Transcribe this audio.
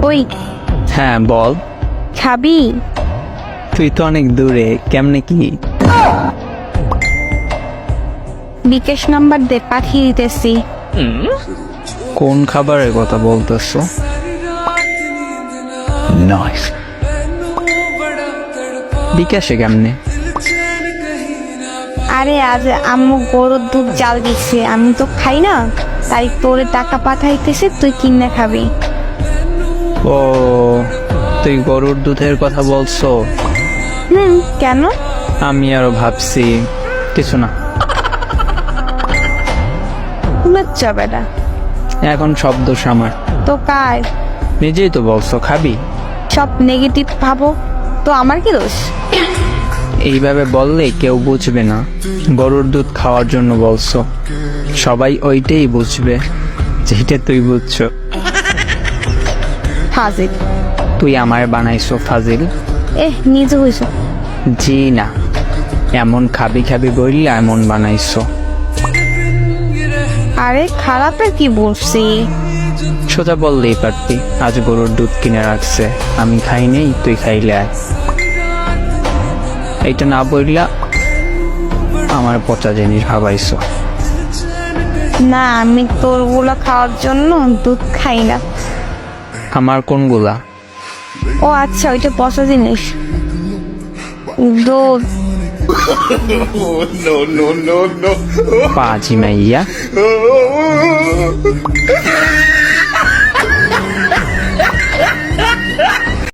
ওই হ্যাঁ বল। খাবি? তুই তো অনেক দূরে, কেমনে কি? বিকাশ নাম্বার দে, পাঠিয়ে দিতেছি। কোন খাবারের কথা বলতেছো? নাইস। বিকাশে কেমনে? আরে আজ আম্মু গরুর দুধ জাল দিচ্ছে, আমি তো খাই না, তাই তোরে টাকা পাঠাইতেছে, তুই কিনে খাবি। ও, তুই গরুর দুধের কথা বলছো? কেন? আমি আরো ভাবছি কিছু না। লজ্জা বেটা। এখন সব দোষ আমার। তো কার? নিজেই তো বলছো খাবি। সব নেগেটিভ ভাবো তো আমার কি দোষ? এইভাবে বললে কেউ বুঝবে না গরুর দুধ খাওয়ার জন্য বলছো। সবাই ওইটাই বুঝবে যেটা তুই বুঝছো। ফাজিল। তুই আমায় বানাইছো ফাজিল? নিজে হইছো। জি না, এমন খাবি খাবি বললে এমন বানাইছো। আরে খারাপের কি বলছি? সোজা বললেই পারতি আজ গরুর দুধ কিনে রাখছে, আমি খাই নেই, তুই খাইলে আয়। এইটা না বললা আমার পচা জিনিস ভাবাইছো। না, আমি তোর গুলা খাওয়ার জন্য দুধ খাই না। আমার কোনগুলা? ও আচ্ছা, ওইটা পচা জিনিস। দুধ। পাজি মাইয়া।